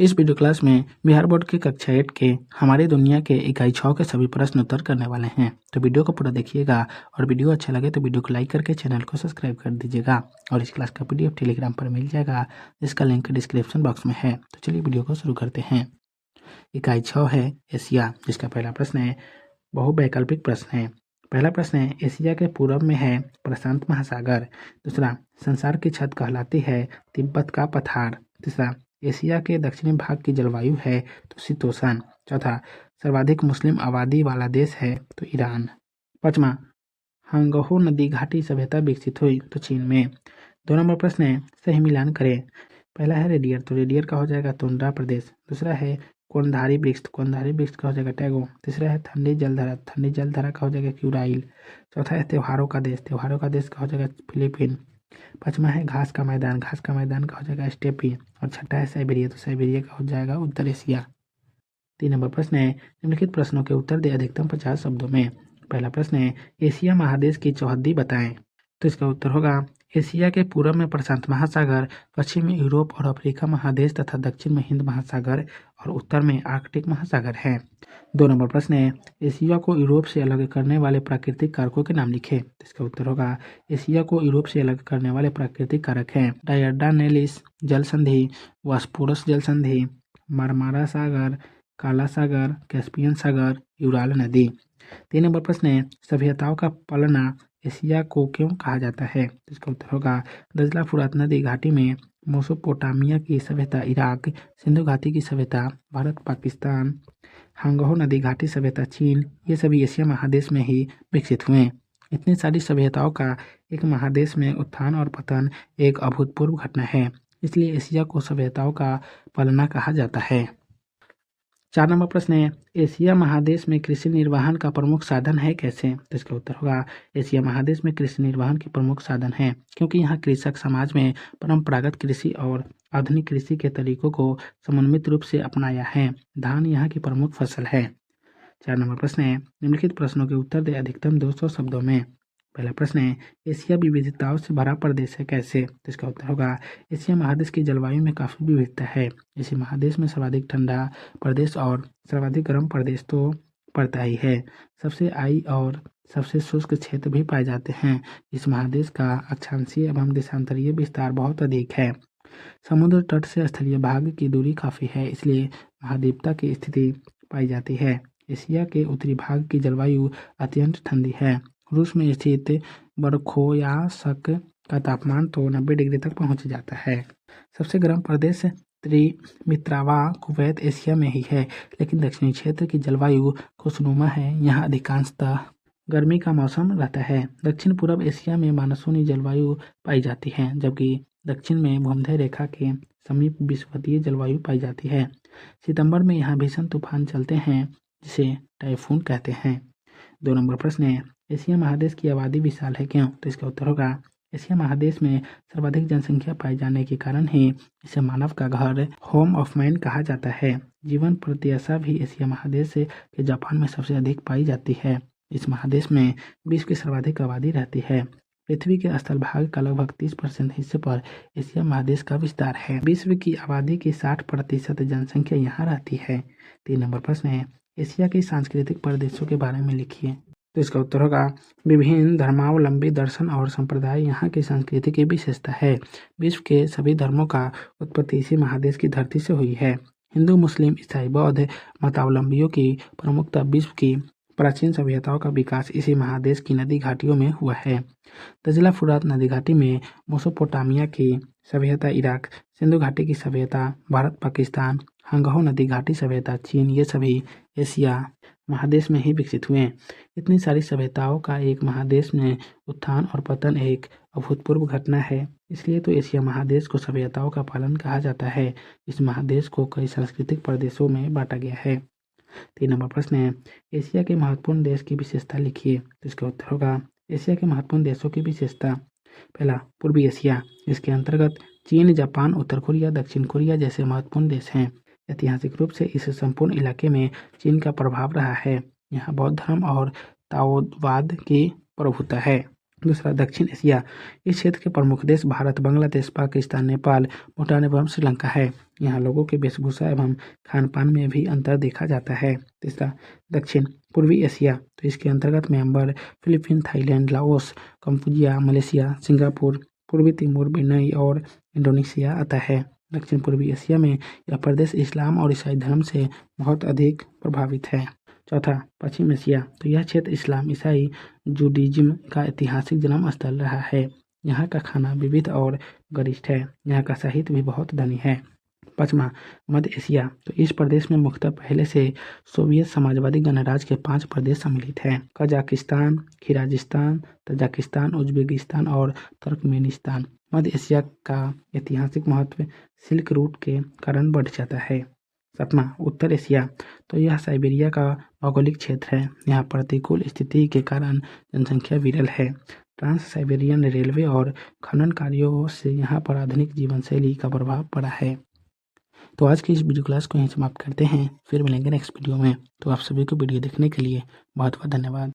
इस video class में Bihar board की कक्षा 8 के हमारी दुनिया के इकाई 6 के सभी प्रश्न उत्तर करने वाले हैं। तो वीडियो को पूरा देखिएगा और वीडियो अच्छा लगे तो वीडियो को लाइक करके चैनल को सब्सक्राइब कर दीजिएगा। और इस क्लास का PDF टेलीग्राम पर मिल जाएगा, जिसका लिंक डिस्क्रिप्शन बॉक्स में है। तो चलिए वीडियो को शुरू करते हैं। इकाई 6 है एशिया, जिसका पहला प्रश्न है बहुवैकल्पिक प्रश्न है। पहला प्रश्न है, एशिया के पूर्व में है प्रशांत महासागर। दूसरा, संसार की छत कहलाती है तिब्बत का पठार। तीसरा, एशिया के दक्षिणी भाग की जलवायु है तो शीतोष्ण। चौथा, सर्वाधिक मुस्लिम आबादी वाला देश है तो ईरान। पाँचवा, हंगहो नदी घाटी सभ्यता विकसित हुई तो चीन में। 2 नंबर प्रश्न है, सही मिलान करें। पहला है रेडियर, तो रेडियर का हो जाएगा तुंड्रा प्रदेश। दूसरा है कोणधारी वृक्ष, तो कोणधारी वृक्ष का हो जाएगा टैगो। तीसरा है ठंडी जलधारा, ठंडी जलधारा का हो जाएगा क्यूराइल। चौथा है त्योहारों का देश, त्योहारों का देश का हो जाएगा फिलीपीन। पाँचवा है घास का मैदान, घास का मैदान का हो जाएगा स्टेपी। और छठा है साइबेरिया, तो साइबेरिया का हो जाएगा उत्तर एशिया। 3 नंबर प्रश्न है, निम्नलिखित प्रश्नों के उत्तर दे अधिकतम 50 शब्दों में। पहला प्रश्न है, एशिया महादेश की चौहद्दी बताएं। तो इसका उत्तर होगा, एशिया के पूर्व में प्रशांत महासागर, पश्चिम में यूरोप और अफ्रीका महादेश तथा दक्षिण में हिंद महासागर और उत्तर में आर्कटिक महासागर है। 2 नंबर प्रश्न है, एशिया को यूरोप से अलग करने वाले प्राकृतिक कारकों के नाम लिखे। तो इसका उत्तर होगा, एशिया को यूरोप से अलग करने वाले प्राकृतिक कारक हैं डायर्डानेलिस जल संधि, बॉस्फोरस जल संधि, मारमारा सागर, काला सागर, कैस्पियन सागर, यूराल नदी। 3 नंबर प्रश्न है, सभ्यताओं का पलना एशिया को क्यों कहा जाता है। इसका उत्तर होगा, दजला फुरात नदी घाटी में मेसोपोटामिया की सभ्यता, इराक, सिंधु घाटी की सभ्यता, भारत पाकिस्तान, हंगहो नदी घाटी सभ्यता, चीन, ये सभी एशिया महादेश में ही विकसित हुए। इतनी सारी सभ्यताओं का एक महादेश में उत्थान और पतन एक अभूतपूर्व घटना है, इसलिए एशिया को सभ्यताओं का पलना कहा जाता है। 4 नंबर प्रश्न है, एशिया महादेश में कृषि निर्वहन का प्रमुख साधन है कैसे। तो इसका उत्तर होगा, एशिया महादेश में कृषि निर्वहन के प्रमुख साधन है क्योंकि यहाँ कृषक समाज में परंपरागत कृषि और आधुनिक कृषि के तरीकों को समन्वित रूप से अपनाया है। धान यहाँ की प्रमुख फसल है। 4 नंबर प्रश्न है, निम्नलिखित प्रश्नों के उत्तर दे अधिकतम 200 शब्दों में। पहला प्रश्न है, एशिया विविधताओं से भरा प्रदेश है कैसे। तो इसका उत्तर होगा, एशिया महादेश की जलवायु में काफ़ी विविधता है। इसी महादेश में सर्वाधिक ठंडा प्रदेश और सर्वाधिक गर्म प्रदेश तो पड़ता ही है। सबसे आई और सबसे शुष्क क्षेत्र भी पाए जाते हैं। इस महादेश का अक्षांशीय एवं देशांतरीय विस्तार बहुत अधिक है। समुद्र तट से स्थलीय भाग की दूरी काफ़ी है, इसलिए महाद्वीपता की स्थिति पाई जाती है। एशिया के उत्तरी भाग की जलवायु अत्यंत ठंडी है। रूस में स्थित बरखोयास्क का तापमान तो 90 डिग्री तक पहुंच जाता है। सबसे गर्म प्रदेश त्रिमित्रावा कुवैत एशिया में ही है, लेकिन दक्षिणी क्षेत्र की जलवायु खुशनुमा है। यहाँ अधिकांशतः गर्मी का मौसम रहता है। दक्षिण पूर्व एशिया में मानसूनी जलवायु पाई जाती है, जबकि दक्षिण में भूमध्य रेखा के समीप विषुवतीय जलवायु पाई जाती है। सितंबर में यहाँ भीषण तूफान चलते हैं, जिसे टाइफून कहते हैं। 2 नंबर प्रश्न है, एशिया महादेश की आबादी विशाल है क्यों। तो इसका उत्तर होगा, एशिया महादेश में सर्वाधिक जनसंख्या पाए जाने के कारण ही इसे मानव का घर, होम ऑफ मैन कहा जाता है। जीवन प्रत्याशा भी एशिया महादेश के जापान में सबसे अधिक पाई जाती है। इस महादेश में विश्व की सर्वाधिक आबादी रहती है। पृथ्वी के स्थल भाग का लगभग 30% हिस्से पर एशिया महादेश का विस्तार है। विश्व की आबादी की 60% जनसंख्या यहाँ रहती है। 3 नंबर प्रश्न है, एशिया के सांस्कृतिक प्रदेशों के बारे में लिखिए। तो इसका उत्तर होगा, विभिन्न धर्मावलंबी दर्शन और संप्रदाय यहाँ की संस्कृति की विशेषता है। विश्व के सभी धर्मों का उत्पत्ति इसी महादेश की धरती से हुई है। हिंदू, मुस्लिम, ईसाई, बौद्ध मतावलंबियों की प्रमुखता, विश्व की प्राचीन सभ्यताओं का विकास इसी महादेश की नदी घाटियों में हुआ है। दजला फुरात नदी घाटी में मेसोपोटामिया की सभ्यता, इराक, सिंधु घाटी की सभ्यता, भारत पाकिस्तान, हंगहो नदी घाटी सभ्यता, चीन, ये सभी एशिया महादेश में ही विकसित हुए। इतनी सारी सभ्यताओं का एक महादेश में उत्थान और पतन एक अभूतपूर्व घटना है, इसलिए तो एशिया महादेश को सभ्यताओं का पालन कहा जाता है। इस महादेश को कई सांस्कृतिक प्रदेशों में बांटा गया है। 3 नंबर प्रश्न है, एशिया के महत्वपूर्ण देश की विशेषता लिखिए। तो इसका उत्तर होगा, एशिया के महत्वपूर्ण देशों की विशेषता। पहला, पूर्वी एशिया, इसके अंतर्गत चीन, जापान, उत्तर कोरिया, दक्षिण कोरिया जैसे महत्वपूर्ण देश हैं। ऐतिहासिक रूप से इस संपूर्ण इलाके में चीन का प्रभाव रहा है। यहाँ बौद्ध धर्म और ताओवाद की प्रभुता है। दूसरा दक्षिण एशिया। इस क्षेत्र के प्रमुख देश भारत, बांग्लादेश, पाकिस्तान, नेपाल, भूटान एवं श्रीलंका है। यहाँ लोगों के वेशभूषा एवं खान पान में भी अंतर देखा जाता है। तीसरा दक्षिण पूर्वी एशिया। तो इसके अंतर्गत Myanmar, Philippine, Thailand, Laos, Cambodia, Malaysia, Singapore, पूर्वी तिमोर, ब्रुनई और इंडोनेशिया आता है। दक्षिण पूर्वी एशिया में यह प्रदेश इस्लाम और ईसाई धर्म से बहुत अधिक प्रभावित है। चौथा पश्चिम एशिया। तो यह क्षेत्र इस्लाम, ईसाई, जूडिज्म का ऐतिहासिक जन्म स्थल रहा है। यहाँ का खाना विविध और गरिष्ठ है। यहाँ का साहित्य भी बहुत धनी है। पाँचवा मध्य एशिया। तो इस प्रदेश में मुख्यतः पहले से सोवियत साम्राज्यवादी गणराज्य के 5 प्रदेश सम्मिलित हैं: कजाकिस्तान, किर्गिस्तान, तजाकिस्तान, उज्बेकिस्तान और तुर्कमेनिस्तान। मध्य एशिया का ऐतिहासिक महत्व सिल्क रूट के कारण बढ़ जाता है। सातवां उत्तर एशिया। तो यह साइबेरिया का भौगोलिक क्षेत्र है। यहाँ प्रतिकूल स्थिति के कारण जनसंख्या विरल है। ट्रांस साइबेरियन रेलवे और खनन कार्यों से यहाँ पर आधुनिक जीवन शैली का प्रभाव पड़ा है। तो आज की इस वीडियो क्लास को यहीं समाप्त करते हैं। फिर मिलेंगे नेक्स्ट वीडियो में। तो आप सभी को वीडियो देखने के लिए बहुत बहुत धन्यवाद।